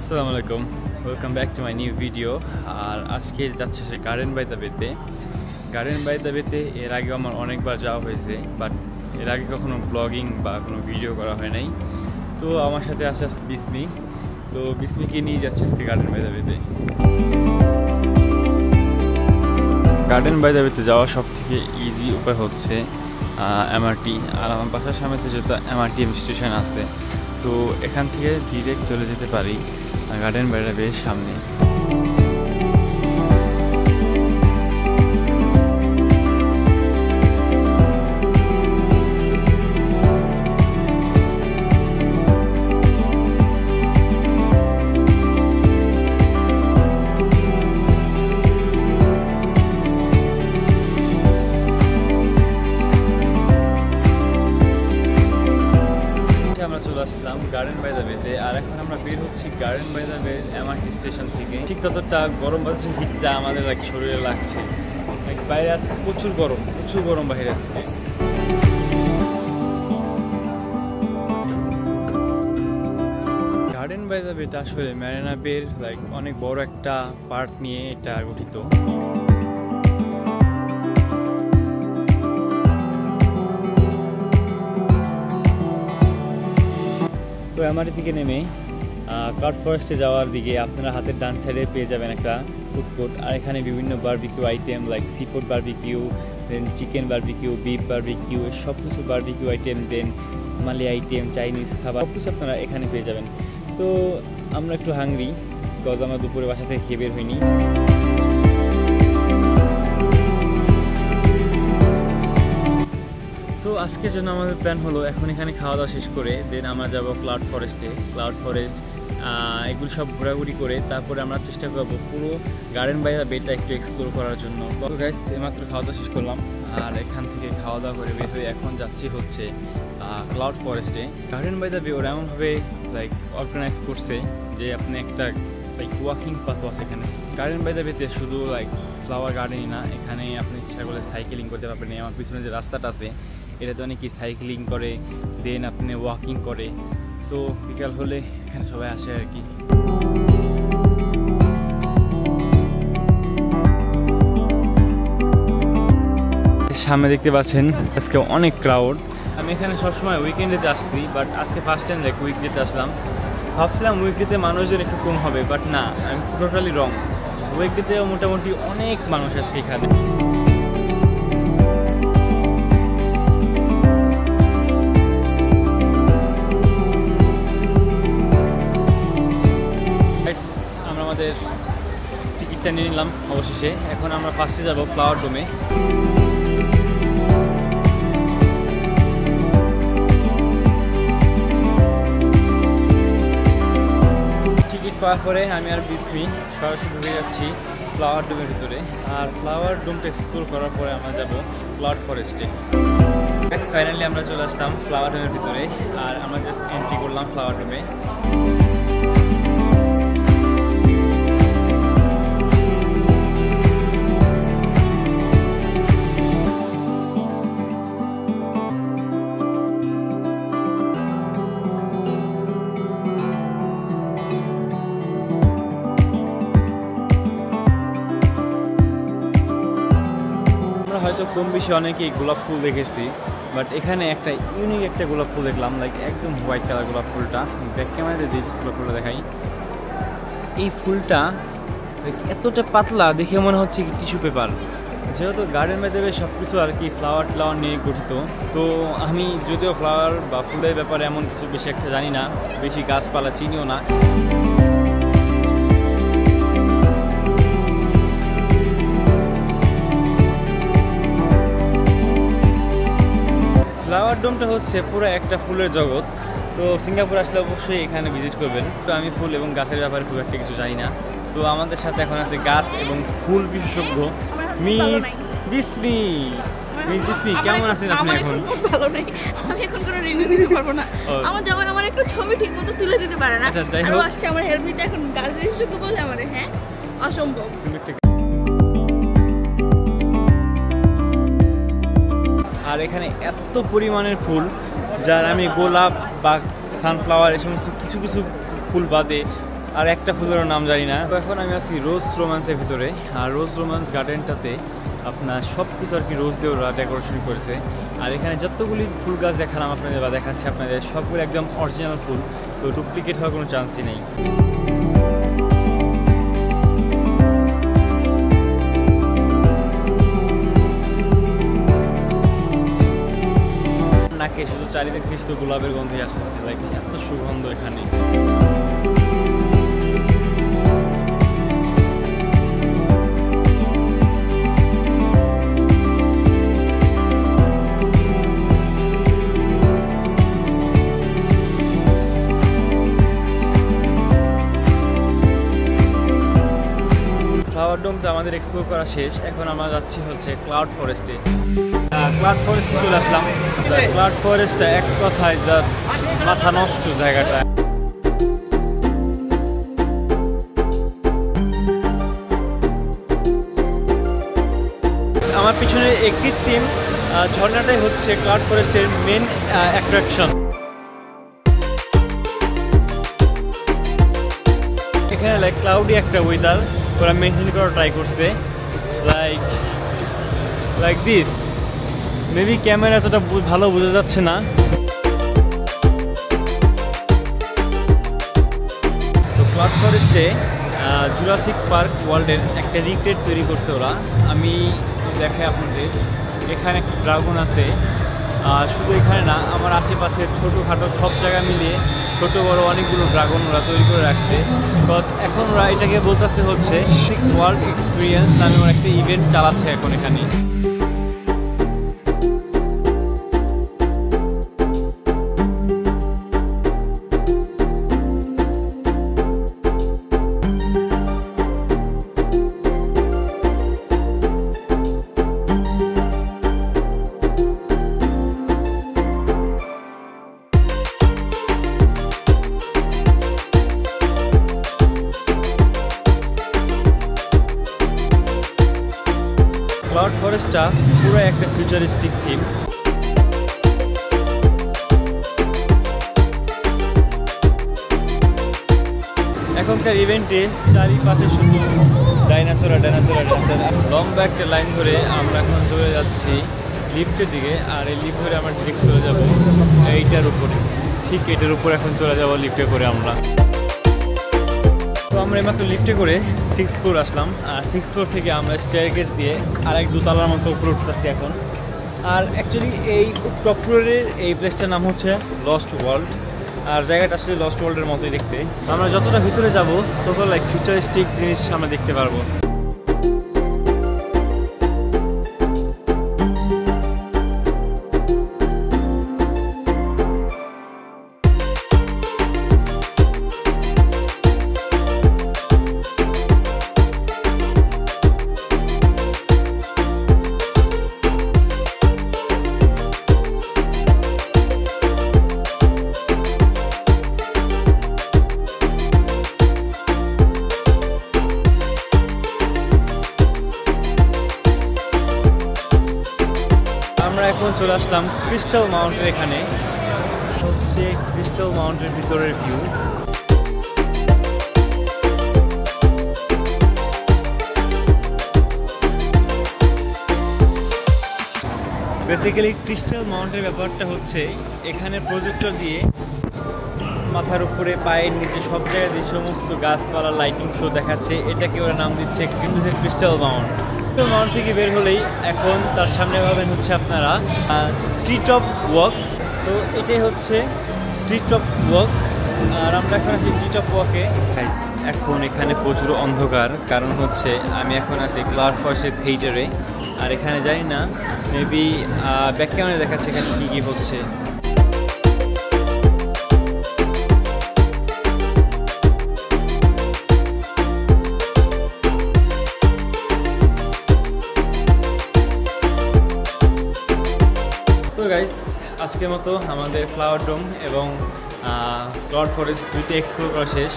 আসসালামু আলাইকুম, welcome back to my new video. আর আজকে যাচ্ছে সে গার্ডেন বাই দ্য বেতে। গার্ডেন বাই দ্য বেতে এর আগে আমার অনেকবার যাওয়া হয়েছে, বাট এর আগে কখনো ব্লগিং বা কোনো ভিডিও করা হয় নাই। তো আমার সাথে আছে বিসমি, তো বিসমিকে নিয়ে যাচ্ছে আজকে গার্ডেন বাই দ্য বেতে। গার্ডেন বাই দ্য বেতে যাওয়ার সব থেকে ইজি উপায় হচ্ছে এমআরটি। আর আমার বাসার সামনে যেহেতু এমআরটিএম স্টেশন আছে, তো এখান থেকে ডিরেক্ট চলে যেতে পারি গার্ডেন বাই দ্য বের সামনে। আমরা চলে আসলাম গার্ডেন বাই দ্য বেতে। আর এখন আমরা বের হচ্ছি গার্ডেন বাই দ্য বে এমআরটি স্টেশন থেকে। ঠিক ততটা গরম বাতাসের হিটটা আমাদের শরীরে লাগছে। বাইরে আছে প্রচুর গরম বাইরে আছে। গার্ডেন বাই দ্য বেটা আসলে ম্যারিনা বের অনেক বড় একটা পার্ক নিয়ে এটা গঠিত। তো এমআরটি থেকে নেমে ক্লাউড ফরেস্টে যাওয়ার দিকে আপনারা হাতের ডান সাইডে পেয়ে যাবেন একটা ফুড কোর্ট। আর এখানে বিভিন্ন barbecue item seafood barbecue, then chicken barbecue, beef barbecue, সব কিছু বারবিকিউ আইটেম, দেন মালি আইটেম, চাইনিজ খাবার, সব কিছু আপনারা এখানে পেয়ে যাবেন। তো আমরা একটু হাংরি, বিকজ আমরা দুপুরে বাসা থেকে খেয়ে বের হইনি। তো আজকের জন্য আমাদের প্ল্যান হলো এখন এখানে খাওয়া দাওয়া শেষ করে দেন আমরা যাব ক্লাউড ফরেস্টে। ক্লাউড ফরেস্ট এগুলো সব ঘোরাঘুরি করে তারপরে আমরা চেষ্টা করবো পুরো গার্ডেন বাই দ্য বেটা একটু এক্সপ্লোর করার জন্য। তো গাইস, এইমাত্র খাওয়া দাওয়া শেষ করলাম আর এখান থেকে খাওয়া দাওয়া করে বের হয়ে এখন যাচ্ছি হচ্ছে ক্লাউড ফরেস্টে। গার্ডেন বাই দ্য বে ওরা এমনভাবে অর্গানাইজ করছে যে আপনি একটা ওয়াকিং পাথও আছে এখানে। গার্ডেন বাই দ্য বেতে শুধু ফ্লাওয়ার গার্ডেনই না, এখানে আপনি ইচ্ছা করলে সাইকেলিং করতে পারবেন। আমার পিছনে যে রাস্তাটা আছে এটাতে অনেকেই সাইক্লিং করে, দেন আপনি ওয়াকিং করে। সো বিকাল হলে এখানে সবাই আসে আর কি। সামনে দেখতে পাচ্ছেন আজকে অনেক ক্রাউড। আমি এখানে সবসময় উইকেন্ডেতে আসছি, বাট আজকে ফার্স্ট টাইম উইকডেতে আসলাম। ভাবছিলাম উইকডেতে মানুষজন একটু কম হবে, বাট না, আমি টোটালি রং। উইকডেতেও মোটামুটি অনেক মানুষ আসছে এখানে। আমরা আমাদের টিকিটটা নিয়ে নিলাম অবশেষে। এখন আমরা ফার্স্টে যাব ফ্লাওয়ার ডোমে। টিকিট পাওয়ার পরে আমি আর বিসমি সরাসরি ঢুকে যাচ্ছি ফ্লাওয়ার ডোমের ভিতরে। আর ফ্লাওয়ার ডোমটা এক্সপ্লোর করার পরে আমরা যাব ক্লাউড ফরেস্টে। ফাইনালি আমরা চলে আসলাম ফ্লাওয়ার ডোমের ভিতরে আর আমরা জাস্ট এন্ট্রি করলাম ফ্লাওয়ার ডোমে। হয়তো কম বেশি অনেকেই গোলাপ ফুল দেখেছি, বাট এখানে একটা ইউনিক একটা গোলাপ ফুল দেখলাম, একদম হোয়াইট কালার গোলাপ ফুলটা। ব্যাক ক্যামেরাতে দিই গোলাপ ফুলটা দেখাই। এই ফুলটা এতটা পাতলা দেখে মনে হচ্ছে কি টিস্যু পেপার। যেহেতু গার্ডেন বাই দ্য বে সব কিছু আর কি ফ্লাওয়ার নিয়ে গঠিত, তো আমি যদিও ফ্লাওয়ার বা ফুলের ব্যাপারে এমন কিছু বেশি একটা জানি না, বেশি গাছপালা চিনিও না। ফ্লাওয়ার ডোমটা হচ্ছে পুরো একটা ফুলের জগৎ। তো সিঙ্গাপুর আসলে অবশ্যই এখানে ভিজিট করবেন। তো আমি ফুল এবং গাছের ব্যাপারে খুব একটা কিছু জানি না। তো আমাদের সাথে এখন আছে গাছ এবং ফুল বিশেষজ্ঞ মিস বিসমি। মিস বিসমি, কেমন আছেন আপনি এখন? ভালো নাই, আমি এখন কোনো রিভিউ দিতে পারবো না। আমার যেমন আমার একটা ছবি ঠিকমতো তুলে দিতে পারে না। আচ্ছা, যাই হোক, আর আসছে আমার হেল্প নিতে এখন গাছ বিশেষজ্ঞ বলে আমারে, হ্যাঁ অসম্ভব। আর এখানে এত পরিমাণের ফুল, যার আমি গোলাপ বা সানফ্লাওয়ার এই সমস্ত কিছু কিছু ফুল বাদে আর একটা ফুলের নাম জানি না। তো এখন আমি আছি রোজ রোমান্সের ভিতরে। আর রোজ রোমান্স গার্ডেনটাতে আপনার সব কিছু আর কি রোজ দিয়ে ওরা ডেকোরেশন করেছে। আর এখানে যতগুলি ফুল গাছ দেখালাম আপনাদের বা দেখাচ্ছি আপনাদের, সবগুলো একদম অরিজিনাল ফুল, তো ডুপ্লিকেট হওয়ার কোনো চান্সই নেই। নাকে শুধু চারিদিকে শুধু গোলাপের গন্ধই আসতেছে, লাইক এত সুগন্ধ এখানে। ফ্লাওয়ার ডোম তো আমাদের এক্সপ্লোর করা শেষ। এখন আমরা যাচ্ছি হচ্ছে ক্লাউড ফরেস্টে। ক্লাউড ফরেস্টে চলে আসলাম। ক্লাউড ফরেস্টটা এক কথায় জাস্ট মাথা নষ্ট জায়গাটা। আমার পিছনে কৃত্রিম ঝর্ণাটাই হচ্ছে ক্লাউড ফরেস্টের মেন অ্যাট্রাকশন। এখানে লাইক ক্লাউডি একটা ওয়েদার ওরা মেনটেন করার ট্রাই করছে, লাইক দিস। মেবি ক্যামেরা এতটা ভালো বোঝা যাচ্ছে না। তো ক্লাউড ফরেস্টে জুরাসিক পার্ক ওয়ার্ল্ডের একটা রিক্রিয়েট তৈরি করছে ওরা। আমি দেখাই আপনাদের, এখানে একটা ড্রাগন আছে। শুধু এখানে না, আমার আশেপাশে ছোটোখাটো সব জায়গা মিলিয়ে ছোটো বড় অনেকগুলো ড্রাগন ওরা তৈরি করে রাখছে। তো এখন ওরা এটাকে বলতেছে হচ্ছে ওয়ার্ল্ড এক্সপিরিয়েন্স নামে ওরা একটা ইভেন্ট চালাচ্ছে এখন এখানে। ক্লাউড ফরেস্টটা পুরো একটা ফিউচারিস্টিক থিম। এখনকার ইভেন্টে চারিপাশে শুধু ডাইনোসর। লম্বা একটা লাইন ধরে আমরা এখন চলে যাচ্ছি লিফটের দিকে। আর এই লিফট ধরে আমরা ঠিক চলে যাব এইটার উপরে, ঠিক এটার উপরে এখন চলে যাব লিফটে করে আমরা। তো আমরা এইমাত্র লিফটে করে 6th ফ্লোর আসলাম। আর 6th ফ্লোর থেকে আমরা স্টেয়ারকেস দিয়ে আর এক দুতলার মতো উপরে উঠতেছি এখন। আর অ্যাকচুয়ালি এই টপ ফ্লোরের এই প্লেসটার নাম হচ্ছে লস্ট ওয়ার্ল্ড। আর জায়গাটা আসলে লস্ট ওয়ার্ল্ডের মতোই দেখতে। আমরা যতটা ভিতরে যাব তত লাইক ফিউচারিস্টিক জিনিস আমরা দেখতে পারবো। আমরা এখন চলে আসলাম ক্রিস্টাল মাউন্টের এখানে। হচ্ছে ক্রিস্টাল মাউন্টের ভিতরের ভিউ। বেসিক্যালি ক্রিস্টাল মাউন্টের ব্যাপারটা হচ্ছে এখানে প্রজেক্টর দিয়ে মাথার উপরে পায়ের নিচে সব জায়গায় যে সমস্ত গাছপালা লাইটিং শো দেখাচ্ছে, এটাকে ওরা নাম দিচ্ছে ক্রিস্টাল মাউন্ট। মাউন্ট থেকে বের হলেই এখন তার সামনে পাবেন হচ্ছে আপনারা ট্রি টপ ওয়াক। তো এটাই হচ্ছে ট্রি টপ ওয়াক। আর আমরা এখন আছি ট্রি টপ ওয়াকে। এখন এখানে প্রচুর অন্ধকার, কারণ হচ্ছে আমি এখন আছি ক্লাউড ফরেস্টের থিয়েটারে। আর এখানে জানি না, মেবি ব্যাক ক্যামেরা দেখাচ্ছে এখানে কী কী হচ্ছে। তো গাইস, আজকের মতো আমাদের ফ্লাওয়ার ডোম এবং ক্লাউড ফরেস্ট দুইটা এক্সপ্লোর করা শেষ।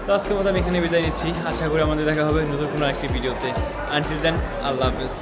তো আজকের মতো আমি এখানে বিদায় নিচ্ছি। আশা করি আমাদের দেখা হবে নতুন কোনো একটি ভিডিওতে। আনটিল দেন, আল্লাহ হাফেজ।